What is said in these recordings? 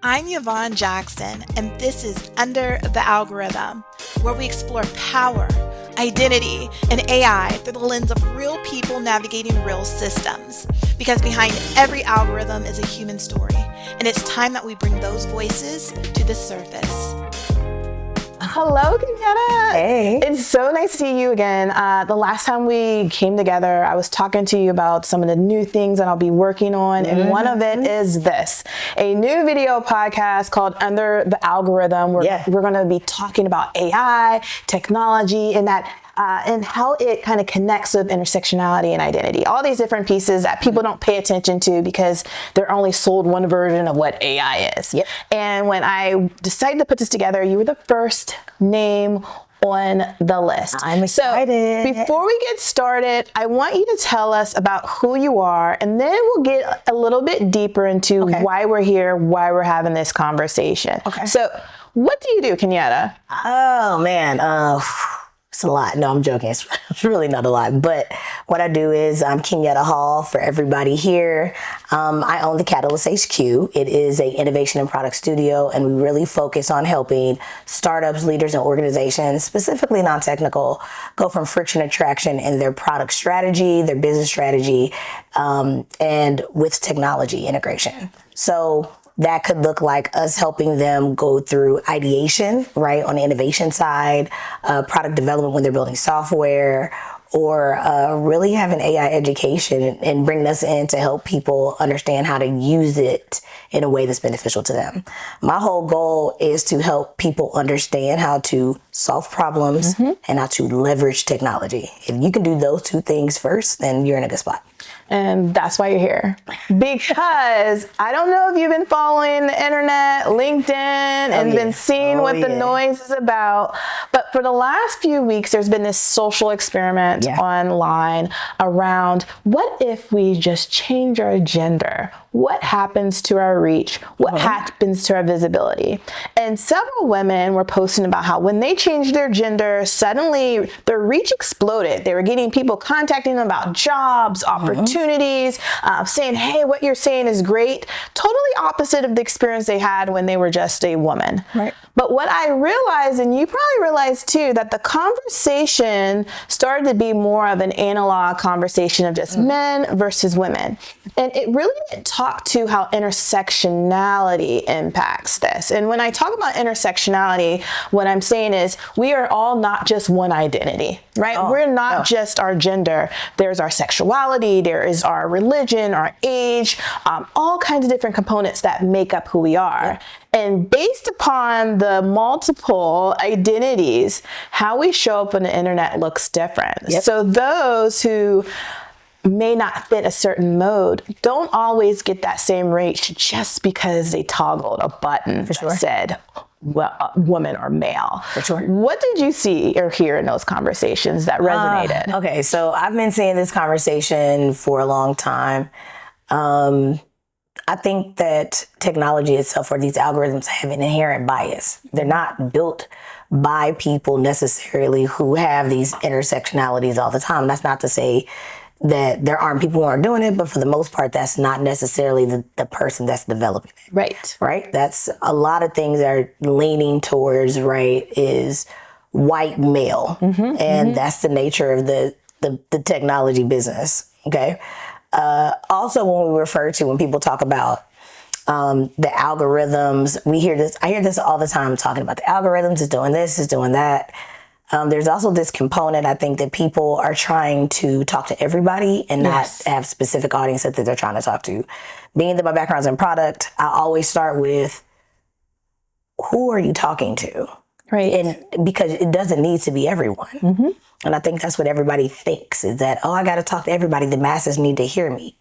I'm Yvonne Jackson, and this is Under the Algorithm, where we explore power, identity, and AI through the lens of real people navigating real systems. Because behind every algorithm is a human story, and it's time that we bring those voices to the surface. Hello, Kenyatta. Hey. It's so nice to see you again. The last time we came together, I was talking to you about some of the new things that I'll be working on. And one of it is this, a new video podcast called Under the Algorithm. We're going to be talking about AI, technology, and that and how it kind of connects with intersectionality and identity. All these different pieces that people don't pay attention to because they're only sold one version of what AI is. Yep. And when I decided to put this together, you were the first name on the list. I'm excited. So before we get started, I want you to tell us about who you are, and then we'll get a little bit deeper into why we're here, why we're having this conversation. Okay. So what do you do, Kenyatta? Oh, man. It's a lot. No, I'm joking. It's really not a lot. But what I do is I'm Kenyatta Hall for everybody here. I own the Catalyst HQ. It is an innovation and product studio, and we really focus on helping startups, leaders, and organizations, specifically non-technical, go from friction to traction in their product strategy, their business strategy, and with technology integration. So that could look like us helping them go through ideation, right, on the innovation side, product development when they're building software, or really having AI education and bringing us in to help people understand how to use it in a way that's beneficial to them. My whole goal is to help people understand how to solve problems and how to leverage technology. If you can do those two things first, then you're in a good spot. And that's why you're here. Because I don't know if you've been following the internet, LinkedIn, and been seeing what the noise is about. But for the last few weeks, there's been this social experiment online around what if we just change our gender? What happens to our reach? What happens to our visibility? And several women were posting about how when they changed their gender, suddenly their reach exploded. They were getting people contacting them about jobs, opportunities, saying, hey, what you're saying is great. Totally opposite of the experience they had when they were just a woman. Right. But what I realized, and you probably realized too, that the conversation started to be more of an analog conversation of just men versus women. And it really didn't talk to how intersectionality impacts this. And when I talk about intersectionality, what I'm saying is we are all not just one identity, right? We're not just our gender. There's our sexuality, there is our religion, our age, all kinds of different components that make up who we are. And based upon the multiple identities, how we show up on the internet looks different. So those who may not fit a certain mode don't always get that same reach just because they toggled a button that said woman or male. For sure. What did you see or hear in those conversations that resonated? Okay, so I've been seeing this conversation for a long time. I think that technology itself or these algorithms have an inherent bias. They're not built by people necessarily who have these intersectionalities all the time. That's not to say that there aren't people who aren't doing it, but for the most part, that's not necessarily the person that's developing it. Right? That's a lot of things that are leaning towards, right, is white male. And that's the nature of the technology business, okay? Also, when people talk about the algorithms, I hear this all the time talking about the algorithms is doing this, is doing that. There's also this component, I think, that people are trying to talk to everybody and not have specific audiences that they're trying to talk to. Being that my background's in product, I always start with, who are you talking to? Right. And because it doesn't need to be everyone. And I think that's what everybody thinks is that, I got to talk to everybody. The masses need to hear me.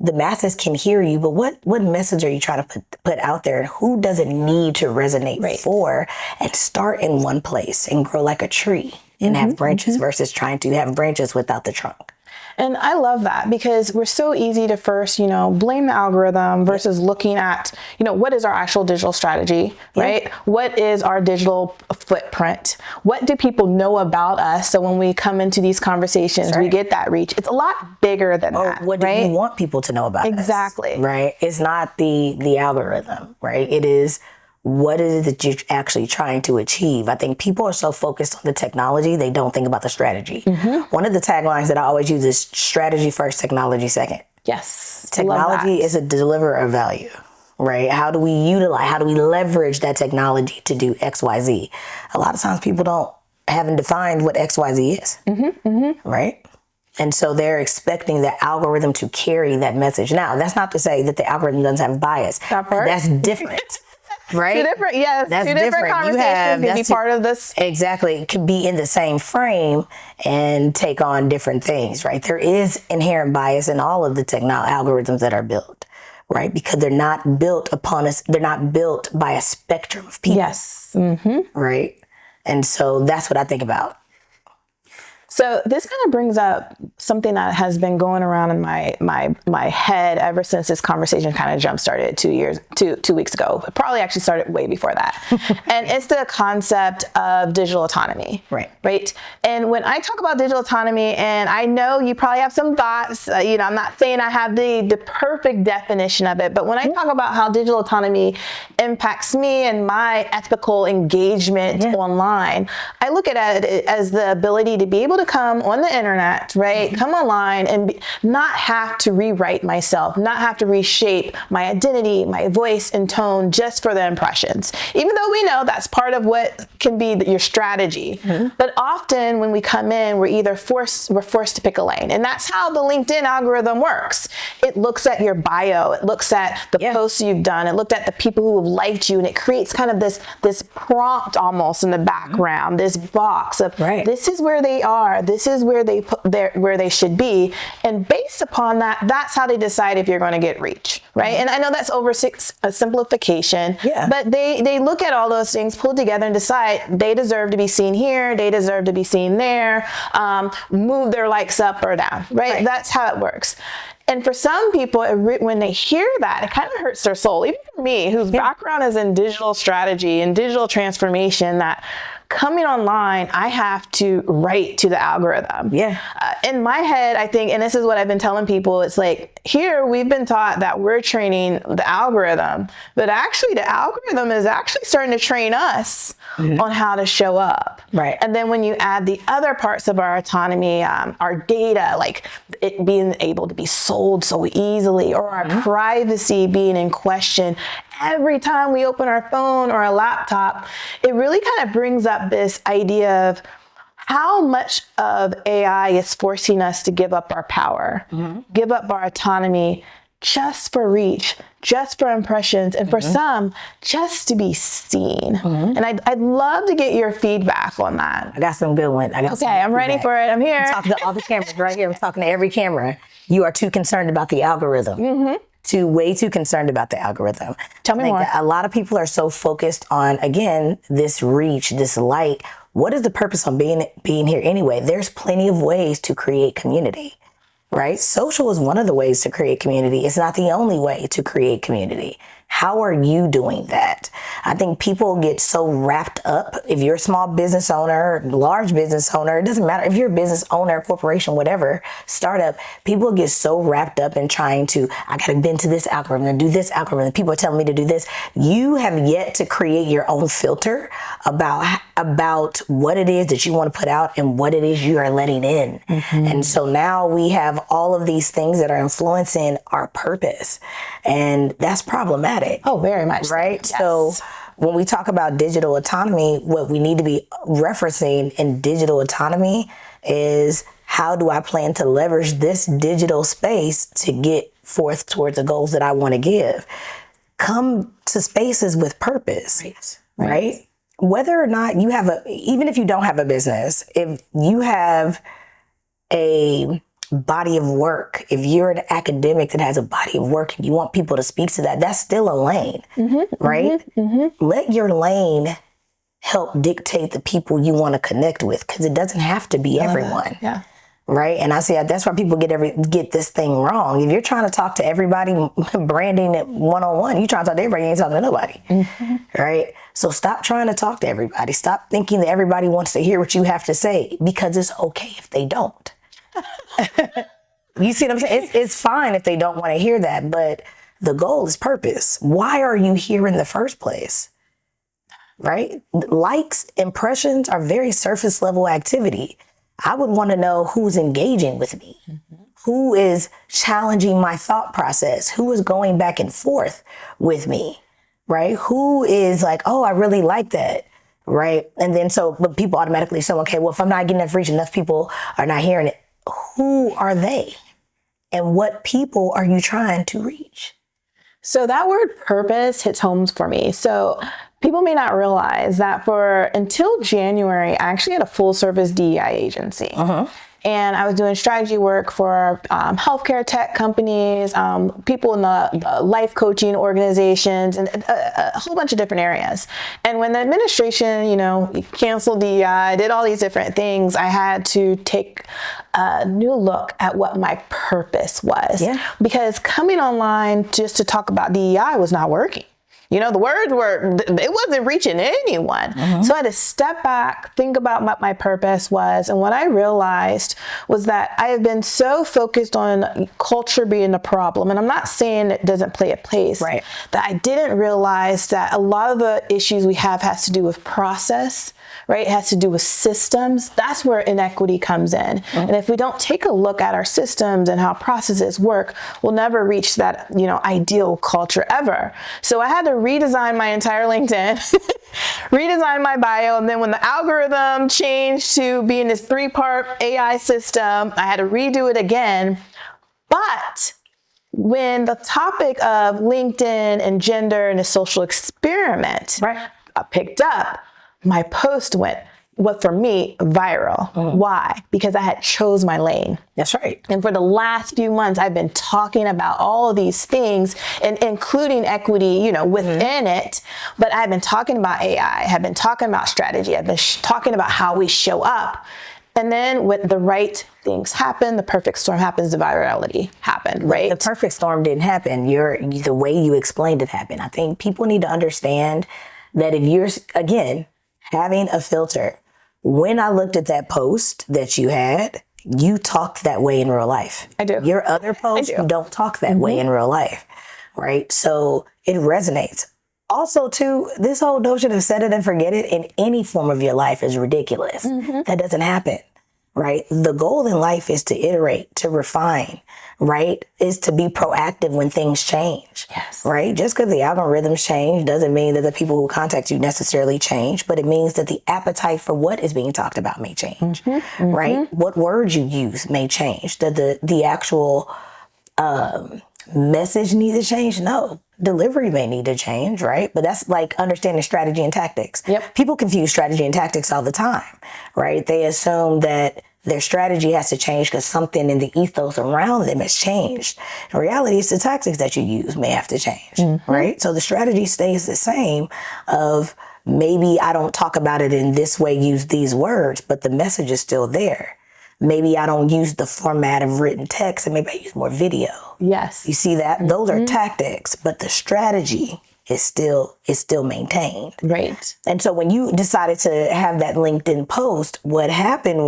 The masses can hear you, but what message are you trying to put out there, and who does it need to resonate for? And start in one place and grow like a tree and have branches versus trying to have branches without the trunk. And I love that because we're so easy to first, blame the algorithm versus looking at, what is our actual digital strategy, right? What is our digital footprint? What do people know about us? So when we come into these conversations, we get that reach. It's a lot bigger than that, what right? do we want people to know about us? Exactly. Right? It's not the algorithm, right? It is, what is it that you're actually trying to achieve? I think people are so focused on the technology, they don't think about the strategy. One of the taglines that I always use is strategy first, technology second. Yes. Technology is a deliverer of value, right? How do we leverage that technology to do X, Y, Z? A lot of times people haven't defined what X, Y, Z is, right? And so they're expecting the algorithm to carry that message. Now, that's not to say that the algorithm doesn't have bias. That's different. Right? Two different, yes. That's two different different. conversations can be part of this. Exactly. It could be in the same frame and take on different things, right? There is inherent bias in all of the algorithms that are built, right? Because they're not built upon us. They're not built by a spectrum of people. Yes. Right? And so that's what I think about. So this kind of brings up something that has been going around in my head ever since this conversation kind of jump started 2 weeks ago. It probably actually started way before that. And it's the concept of digital autonomy. Right. And when I talk about digital autonomy, and I know you probably have some thoughts, I'm not saying I have the perfect definition of it, but when I talk about how digital autonomy impacts me and my ethical engagement online, I look at it as the ability to be able to come on the internet, right? Come online and not have to rewrite myself, not have to reshape my identity, my voice and tone just for the impressions. Even though we know that's part of what can be your strategy. But often when we come in, we're forced to pick a lane. And that's how the LinkedIn algorithm works. It looks at your bio, it looks at the posts you've done, it looked at the people who have liked you, and it creates kind of this prompt almost in the background, this box of this is where they are. This is where they should be, and based upon that, that's how they decide if you're going to get reach, right? And I know that's a simplification, but they look at all those things, pull together, and decide they deserve to be seen here, they deserve to be seen there, move their likes up or down, right? That's how it works. And for some people, when they hear that, it kind of hurts their soul. Even for me, whose background is in digital strategy and digital transformation, that coming online, I have to write to the algorithm. In my head, I think, and this is what I've been telling people, it's like, here we've been taught that we're training the algorithm, but actually the algorithm is actually starting to train us on how to show up. And then when you add the other parts of our autonomy, our data, like it being able to be sold so easily, or our privacy being in question every time we open our phone or a laptop, it really kind of brings up this idea of how much of AI is forcing us to give up our power, give up our autonomy just for reach, just for impressions, and for some, just to be seen. And I'd love to get your feedback on that. I got some good ones. I'm ready for it. I'm here. I'm talking to all the cameras right here. I'm talking to every camera. You are too concerned about the algorithm. Way too concerned about the algorithm. Tell me more. A lot of people are so focused on, again, this reach, this like, what is the purpose of being here anyway? There's plenty of ways to create community, right? Social is one of the ways to create community. It's not the only way to create community. How are you doing that? I think people get so wrapped up. If you're a small business owner, large business owner, it doesn't matter. If you're a business owner, corporation, whatever, startup, people get so wrapped up in trying to, I got to bend to this algorithm and do this algorithm. People are telling me to do this. You have yet to create your own filter about what it is that you want to put out and what it is you are letting in. And so now we have all of these things that are influencing our purpose. And that's problematic. Oh, very much. Right? So when we talk about digital autonomy, what we need to be referencing in digital autonomy is, how do I plan to leverage this digital space to get forth towards the goals that I want to give? Come to spaces with purpose, right? Whether or not you have even if you don't have a business, if you have a body of work, if you're an academic that has a body of work and you want people to speak to that, that's still a lane, right? Let your lane help dictate the people you want to connect with, because it doesn't have to be everyone. right? And I see that's why people get this thing wrong. If you're trying to talk to everybody, branding it one-on-one, you trying to talk to everybody, you ain't talking to nobody, right? So stop trying to talk to everybody. Stop thinking that everybody wants to hear what you have to say, because it's okay if they don't. You see what I'm saying? It's fine if they don't want to hear that, but the goal is purpose. Why are you here in the first place? Right? Likes, impressions are very surface level activity. I would want to know who's engaging with me, who is challenging my thought process, who is going back and forth with me, right? Who is like, oh, I really like that, right? And then but people automatically say, okay, well, if I'm not getting enough reach, enough people are not hearing it. Who are they? And what people are you trying to reach? So that word purpose hits home for me. So people may not realize that until January, I actually had a full service DEI agency. And I was doing strategy work for healthcare tech companies, people in the life coaching organizations, and a whole bunch of different areas. And when the administration, canceled DEI, did all these different things, I had to take a new look at what my purpose was. Yeah. Because coming online just to talk about DEI was not working. The words it wasn't reaching anyone. So I had to step back, think about what my purpose was. And what I realized was that I have been so focused on culture being a problem. And I'm not saying it doesn't play a place, right, that I didn't realize that a lot of the issues we have has to do with process, right? It has to do with systems. That's where inequity comes in. And if we don't take a look at our systems and how processes work, we'll never reach that, ideal culture ever. So I had to redesign my entire LinkedIn, redesign my bio. And then when the algorithm changed to being this 3-part AI system, I had to redo it again. But when the topic of LinkedIn and gender and a social experiment picked up, my post went, for me, viral. Why? Because I had chose my lane. That's right. And for the last few months, I've been talking about all of these things, and including equity, within it. But I've been talking about AI. I've been talking about strategy. I've been talking about how we show up. And then when the right things happen, the perfect storm happens, the virality happened, right? The perfect storm didn't happen. The way you explained it happened. I think people need to understand that if you're, again, having a filter, when I looked at that post that you had, you talked that way in real life. I do. Your other posts, you don't talk that way in real life, right? So it resonates. Also, too, this whole notion of set it and forget it in any form of your life is ridiculous. That doesn't happen, right? The goal in life is to iterate, to refine, right? Is to be proactive when things change, right? Just because the algorithms change doesn't mean that the people who contact you necessarily change, but it means that the appetite for what is being talked about may change, right? What words you use may change. The actual message needs to change? No. Delivery may need to change, right? But that's like understanding strategy and tactics. People confuse strategy and tactics all the time, right? They assume that their strategy has to change because something in the ethos around them has changed. In reality, it's the tactics that you use may have to change, right? So the strategy stays the same of maybe I don't talk about it in this way, use these words, but the message is still there. Maybe I don't use the format of written text and maybe I use more video. Yes. You see that? Those are tactics, but the strategy is still maintained. Right. And so when you decided to have that LinkedIn post, what happened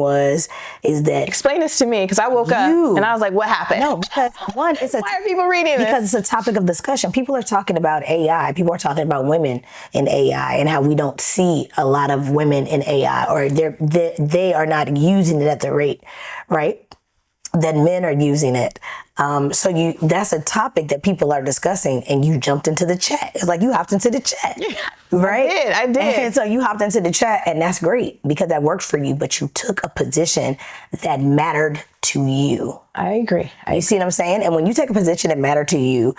is that... Explain this to me, because I woke up and I was like, what happened? No, because one, why are people reading this? Because it's a topic of discussion. People are talking about AI. People are talking about women in AI and how we don't see a lot of women in AI, or they are not using it at the rate, right, that men are using it. So that's a topic that people are discussing, and you jumped into the chat. It's like you hopped into the chat, right? I did. And so you hopped into the chat, and that's great because that worked for you, but you took a position that mattered to you. I agree. You see what I'm saying? And when you take a position that mattered to you,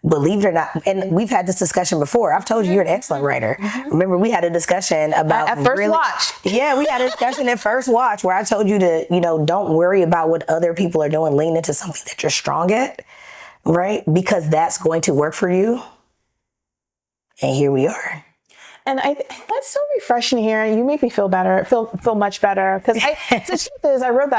believe it or not, and we've had this discussion before. I've told you you're an excellent writer. Remember, we had a discussion about at first watch. Yeah, we had a discussion at first watch where I told you to, don't worry about what other people are doing. Lean into something that you're strong at, right? Because that's going to work for you. And here we are. And that's so refreshing here. You make me feel better, feel much better. Because the truth is, I wrote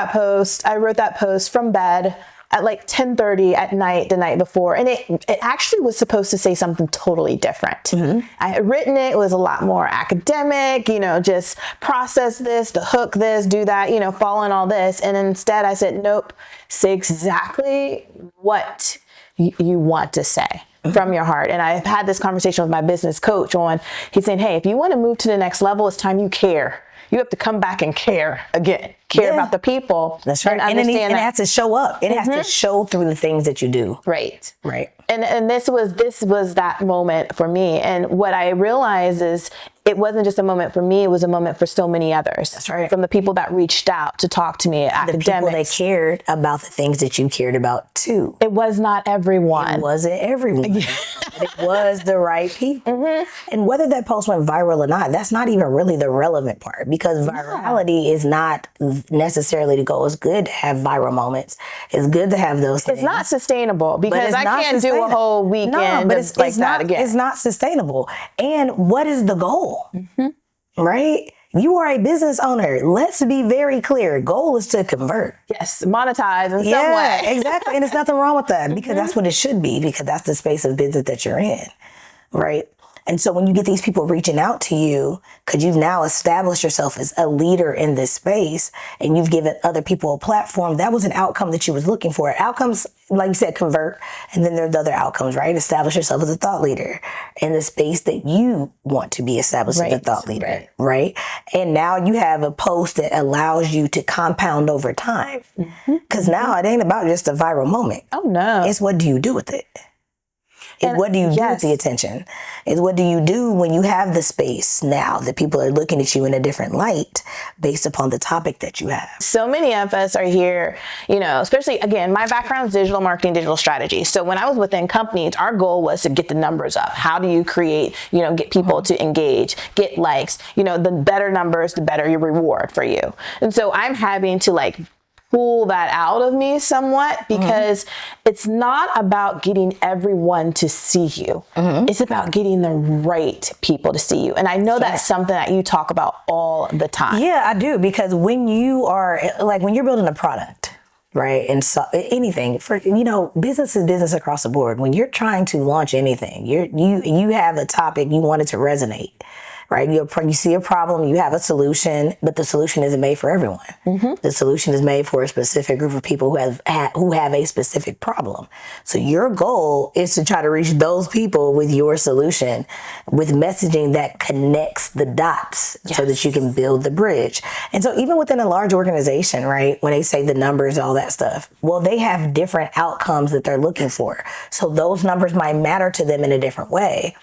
that post from bed at like 10:30 at night the night before. And it actually was supposed to say something totally different. I had written it was a lot more academic, just process this, to hook this, do that, following all this. And instead I said, nope, say exactly what you want to say from your heart. And I've had this conversation with my business coach he's saying, hey, if you want to move to the next level, it's time you care. You have to come back and care again, about the people. That's right. And it has to show up. It has to show through the things that you do. Right. Right. And this was that moment for me. And what I realized is it wasn't just a moment for me, it was a moment for so many others. That's right. From the people that reached out to talk to me, academics. The people that cared about the things that you cared about too. It was not everyone. It wasn't everyone. It was the right people. And whether that post went viral or not, that's not even really the relevant part, because virality is not necessarily the goal. It's good to have viral moments. It's good to have those things. It's not sustainable, because I can't do a whole weekend that again. It's not sustainable. And what is the goal? Right? You are a business owner. Let's be very clear. Goal is to convert. Yes, monetize in some way. Exactly. And there's nothing wrong with that, because that's what it should be, because that's the space of business that you're in. Right? And so when you get these people reaching out to you, because you've now established yourself as a leader in this space and you've given other people a platform, that was an outcome that you was looking for. Outcomes, like you said, convert. And then there's other outcomes, right? Establish yourself as a thought leader in the space that you want to be established as a thought leader, right? And now you have a post that allows you to compound over time. Because now it ain't about just a viral moment. Oh, no. It's what do you do with it? And what do you do with the attention? Is what do you do when you have the space now that people are looking at you in a different light based upon the topic that you have? So many of us are here, especially, again, my background is digital marketing, digital strategy. So when I was within companies, our goal was to get the numbers up. How do you create, get people to engage, get likes, the better numbers, the better your reward for you. And so I'm having to pull that out of me somewhat, because it's not about getting everyone to see you. It's about getting the right people to see you. And I know that's something that you talk about all the time. Yeah, I do. Because when you are when you're building a product, right? And so anything for, business is business across the board. When you're trying to launch anything, you have a topic, you want it to resonate. Right? You see a problem, you have a solution, but the solution isn't made for everyone. The solution is made for a specific group of people who have a specific problem. So your goal is to try to reach those people with your solution, with messaging that connects the dots so that you can build the bridge. And so even within a large organization, right, when they say the numbers, all that stuff, well, they have different outcomes that they're looking for. So those numbers might matter to them in a different way.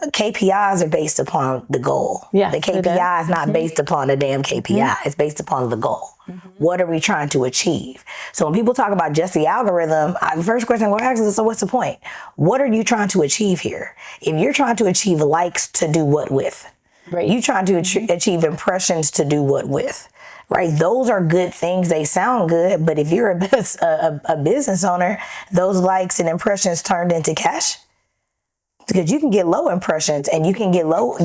KPIs are based upon the goal. The KPI is not based upon a damn KPI. It's based upon the goal. What are we trying to achieve? So when people talk about just the algorithm, the first question I'm going to ask is, so what's the point? What are you trying to achieve here? If you're trying to achieve likes, to do what with? Right. You're trying to achieve impressions, to do what with? Right? Those are good things. They sound good. But if you're a business owner, those likes and impressions turned into cash. Because you can get low impressions and you can get low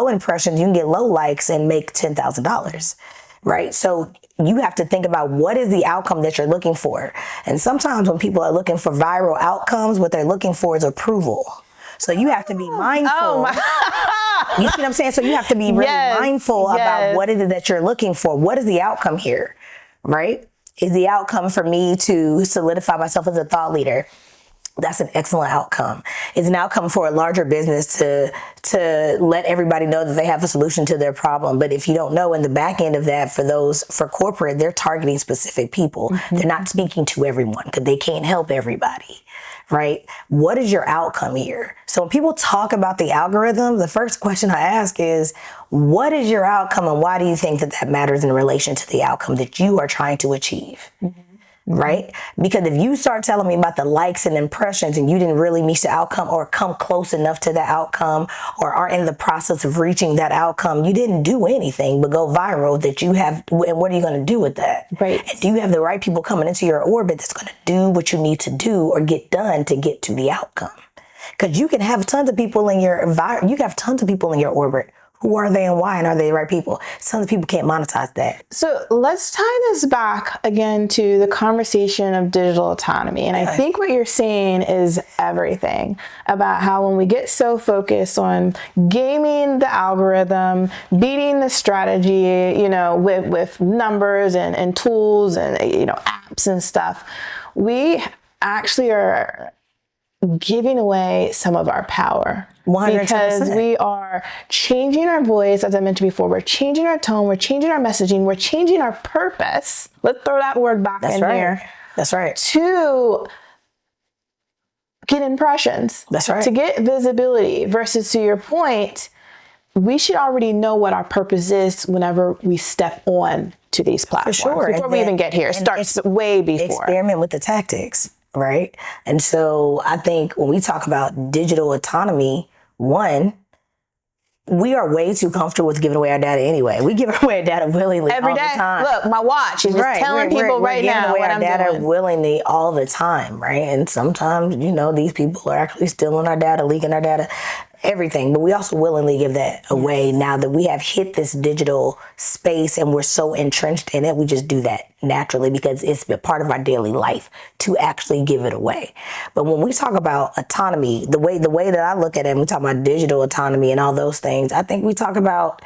impressions, you can get low likes and make $10,000, right? So you have to think about what is the outcome that you're looking for. And sometimes when people are looking for viral outcomes, what they're looking for is approval. So you have to be mindful. You see what I'm saying? So you have to be really mindful about what it is that you're looking for. What is the outcome here, right? Is the outcome for me to solidify myself as a thought leader? That's an excellent outcome. It's an outcome for a larger business to let everybody know that they have a solution to their problem. But if you don't know, in the back end of that, for corporate, they're targeting specific people. They're not speaking to everyone because they can't help everybody, right? What is your outcome here? So when people talk about the algorithm, the first question I ask is, what is your outcome and why do you think that matters in relation to the outcome that you are trying to achieve? Right? Because if you start telling me about the likes and impressions and you didn't really meet the outcome or come close enough to that outcome or are in the process of reaching that outcome, you didn't do anything but go viral that you have. And what are you going to do with that? Right. And do you have the right people coming into your orbit that's going to do what you need to do or get done to get to the outcome? Because you can have tons of people in your environment, you can have tons of people in your orbit. Who are they and why? And are they the right people? Some of the people can't monetize that. So let's tie this back again to the conversation of digital autonomy. And I think what you're saying is everything about how when we get so focused on gaming the algorithm, beating the strategy, you know, with numbers and tools and, you know, apps and stuff, we actually are giving away some of our power. 100%. Because we are changing our voice, as I mentioned before, we're changing our tone, we're changing our messaging, we're changing our purpose. Let's throw that word back in here. That's right. To get impressions. That's right. To get visibility versus, to your point, we should already know what our purpose is whenever we step on to these platforms. For sure. Before we even get here. It starts way before. Experiment with the tactics, right? And so I think when we talk about digital autonomy, one, we are way too comfortable with giving away our data anyway. We give away our data willingly every all day. the time. Look, my watch is just telling people right now what I'm doing. We're giving away our data willingly all the time, right? And sometimes, you know, these people are actually stealing our data, leaking our data, everything. But we also willingly give that away now that we have hit this digital space and we're so entrenched in it. We just do that naturally because it's a part of our daily life to actually give it away. But when we talk about autonomy, the way that I look at it, and we talk about digital autonomy and all those things, I think we talk about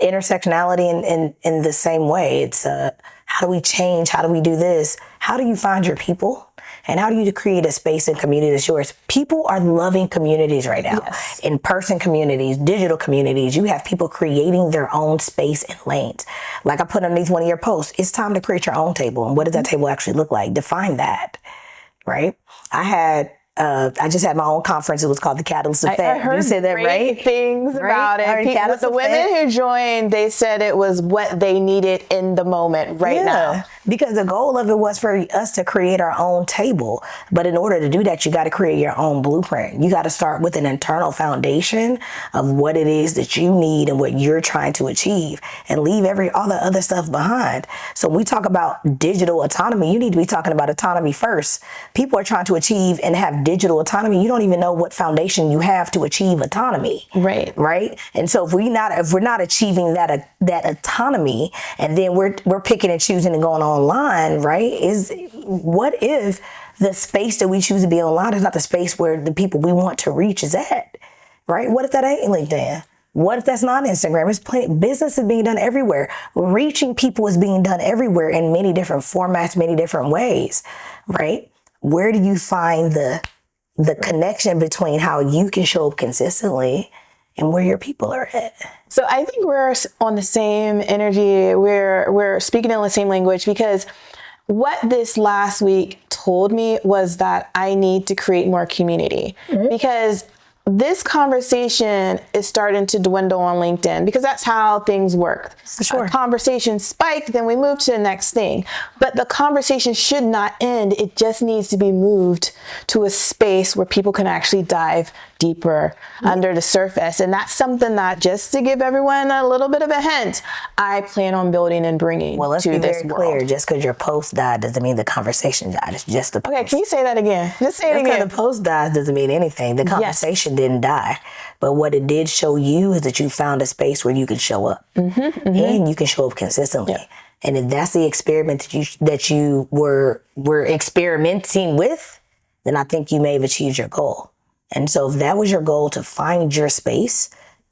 intersectionality in the same way. It's how do we change? How do we do this? How do you find your people? And how do you create a space and community that's yours? People are loving communities right now. Yes. In-person communities, digital communities. You have people creating their own space and lanes. Like I put underneath one of your posts, it's time to create your own table. And what does that table actually look like? Define that, right? I just had my own conference. It was called the Catalyst Effect. I heard you said that, right? Things about it. With the women who joined, they said it was what they needed in the moment now. Because the goal of it was for us to create our own table. But in order to do that, you got to create your own blueprint. You got to start with an internal foundation of what it is that you need and what you're trying to achieve and leave all the other stuff behind. So when we talk about digital autonomy, you need to be talking about autonomy first. People are trying to achieve and have digital autonomy. You don't even know what foundation you have to achieve autonomy. Right. And so if we're not achieving that autonomy, and then we're picking and choosing and going online, right? What if the space that we choose to be online is not the space where the people we want to reach is at, right? What if that ain't LinkedIn? What if that's not Instagram? Business is being done everywhere. Reaching people is being done everywhere in many different formats, many different ways, right? Where do you find the connection between how you can show up consistently and where your people are at? So I think we're on the same energy. We're speaking in the same language, because what this last week told me was that I need to create more community, because this conversation is starting to dwindle on LinkedIn, because that's how things work. For sure. A conversation spiked, then we move to the next thing. But the conversation should not end. It just needs to be moved to a space where people can actually dive deeper under the surface. And that's something that, just to give everyone a little bit of a hint, I plan on building and bringing well, let's to be this very world. Clear. Just because your post died doesn't mean the conversation died. It's just the post. Okay, can you say that again? Just say it again. The post dies doesn't mean anything. The conversation didn't die. But what it did show you is that you found a space where you can show up. And you can show up consistently. Yeah. And if that's the experiment that you were experimenting with, then I think you may have achieved your goal. And so if that was your goal, to find your space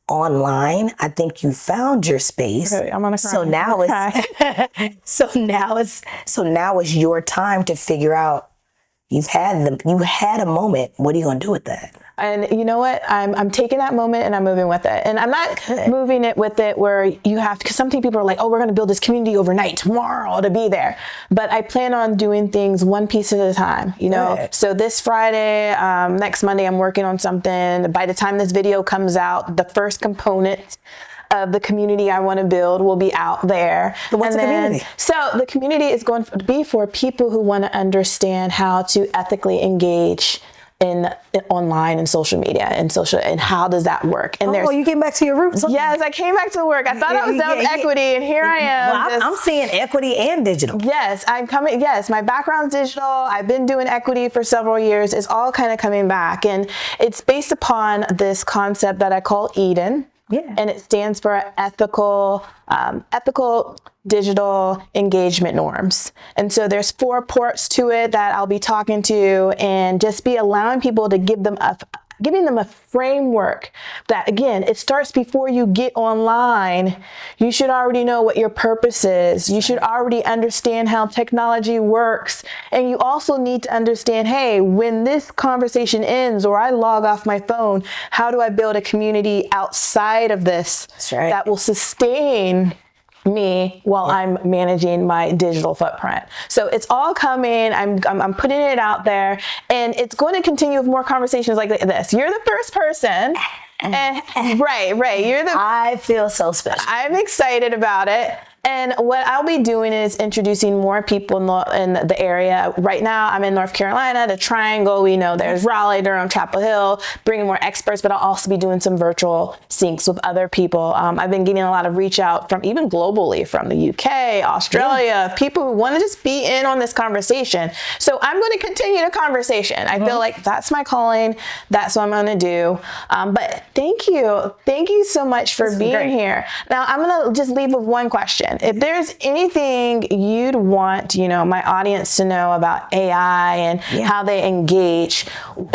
online, I think you found your space. Okay, I'm gonna cry. So now it's your time to figure out, you had a moment. What are you gonna do with that? And you know what? I'm taking that moment and I'm moving with it. And I'm not moving it with it where you have to, because some people are like, oh, we're going to build this community overnight tomorrow to be there. But I plan on doing things one piece at a time, you know? Right. So this Friday, next Monday, I'm working on something. By the time this video comes out, the first component of the community I want to build will be out there. But what's the community? So the community is going to be for people who want to understand how to ethically engage online and social media and how does that work? And you getting back to your roots? Yes, I came back to work. I thought I was done with equity, and here I am. Well, I'm seeing equity and digital. Yes, my background's digital. I've been doing equity for several years. It's all kind of coming back, and it's based upon this concept that I call Eden. Yeah. And it stands for ethical digital engagement norms. And so there's 4 parts to it that I'll be talking to, and just be allowing people to giving them a framework that, again, it starts before you get online. You should already know what your purpose is. You should already understand how technology works. And you also need to understand, hey, when this conversation ends or I log off my phone, how do I build a community outside of this that will sustain me while I'm managing my digital footprint? So it's all coming. I'm putting it out there, and it's going to continue with more conversations like this. You're the first person. And, right. I feel so special. I'm excited about it. And what I'll be doing is introducing more people in the area. Right now, I'm in North Carolina, the Triangle. We know there's Raleigh, Durham, Chapel Hill, bringing more experts, but I'll also be doing some virtual syncs with other people. I've been getting a lot of reach out from even globally, from the UK, Australia, people who want to just be in on this conversation. So I'm going to continue the conversation. I feel like that's my calling. That's what I'm going to do. But thank you. Thank you so much for being here. Now, I'm going to just leave with one question. If there's anything you'd want, my audience to know about AI and how they engage,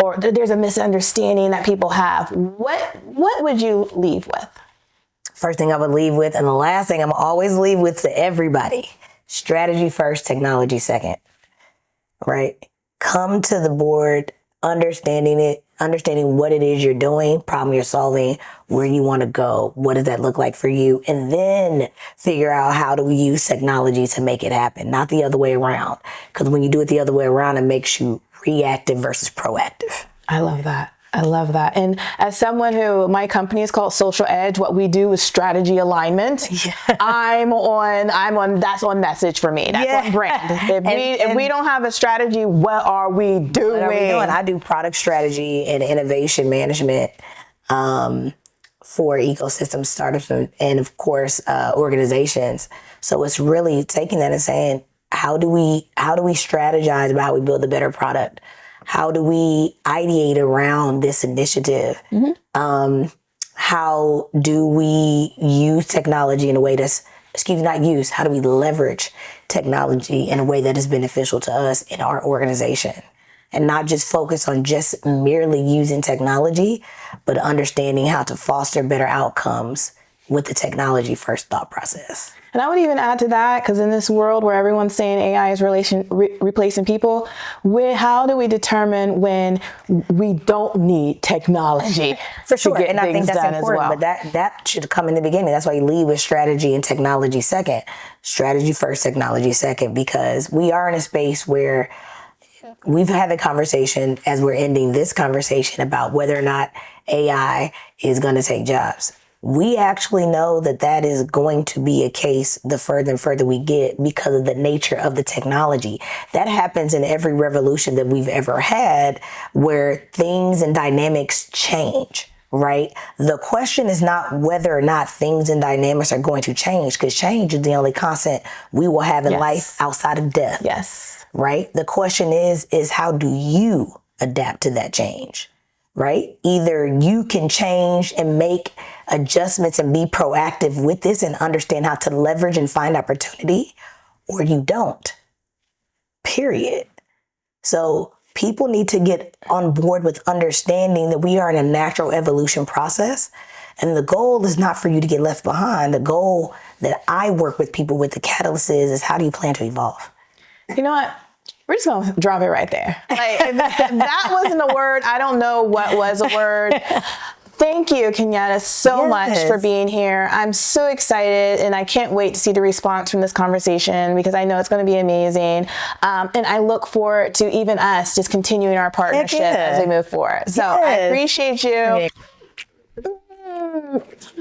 or there's a misunderstanding that people have, what would you leave with? First thing I would leave with, and the last thing I'm always leave with to everybody: strategy first, technology second. Right? Come to the board understanding what it is you're doing, problem you're solving, where you want to go, what does that look like for you, and then figure out how do we use technology to make it happen, not the other way around. Because when you do it the other way around, it makes you reactive versus proactive. I love that. And as someone who, my company is called SocialEDG, what we do is strategy alignment. Yeah. I'm on, that's on message for me. That's on brand. If we don't have a strategy, what are we doing? I do product strategy and innovation management for ecosystem startups and of course, organizations. So it's really taking that and saying, how do we strategize about how we build a better product? How do we ideate around this initiative? Mm-hmm. How do we use technology in a way how do we leverage technology in a way that is beneficial to us in our organization? And not just focus on just merely using technology, but understanding how to foster better outcomes with the technology first thought process. And I would even add to that, because in this world where everyone's saying AI is replacing people, how do we determine when we don't need technology? For sure, and I think that's important, well? But that should come in the beginning. That's why you lead with strategy and technology second. Strategy first, technology second, because we are in a space where we've had the conversation as we're ending this conversation about whether or not AI is going to take jobs. We actually know that is going to be a case the further and further we get because of the nature of the technology. That happens in every revolution that we've ever had where things and dynamics change, right? The question is not whether or not things and dynamics are going to change, because change is the only constant we will have in life outside of death. Yes. Right? The question is how do you adapt to that change? Right? Either you can change and make adjustments and be proactive with this and understand how to leverage and find opportunity, or you don't. Period. So people need to get on board with understanding that we are in a natural evolution process. And the goal is not for you to get left behind. The goal that I work with people with, the catalyst is how do you plan to evolve? You know what? We're just going to drop it right there. Like, if that wasn't a word, I don't know what was a word. Thank you, Kenyatta, so much for being here. I'm so excited, and I can't wait to see the response from this conversation, because I know it's going to be amazing. And I look forward to even us just continuing our partnership as we move forward. So I appreciate you.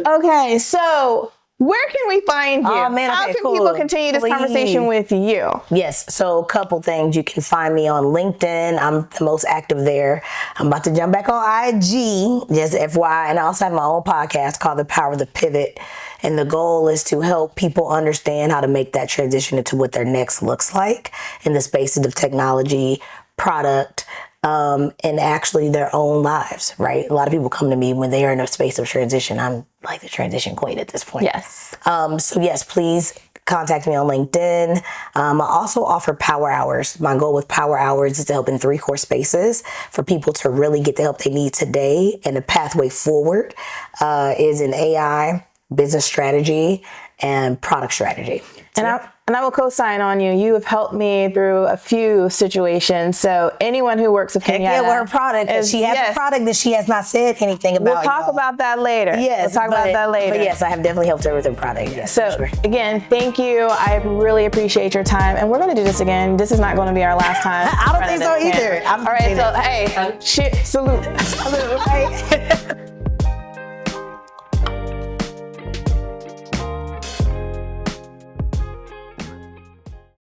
Okay, so where can we find you? Oh, man, How okay, can cool. people continue this conversation with you? Yes, so a couple things. You can find me on LinkedIn. I'm the most active there. I'm about to jump back on IG, just FYI, and I also have my own podcast called The Power of the Pivot. And the goal is to help people understand how to make that transition into what their next looks like in the spaces of technology, product, and actually their own lives, right? A lot of people come to me when they are in a space of transition. I'm like the transition queen at this point. Yes. So yes, please contact me on LinkedIn. I also offer power hours. My goal with power hours is to help in 3 core spaces for people to really get the help they need today. And the pathway forward is in AI, business strategy, and product strategy. And I will co-sign on you. You have helped me through a few situations. So anyone who works with Kenyatta, with her product, she has a product that she has not said anything about. We'll talk about that later. Yes, we'll talk about that later. But yes, I have definitely helped her with her product. Yes, so again, thank you. I really appreciate your time, and we're going to do this again. This is not going to be our last time. I don't think so either. All right, so hey, salute. Salute, right?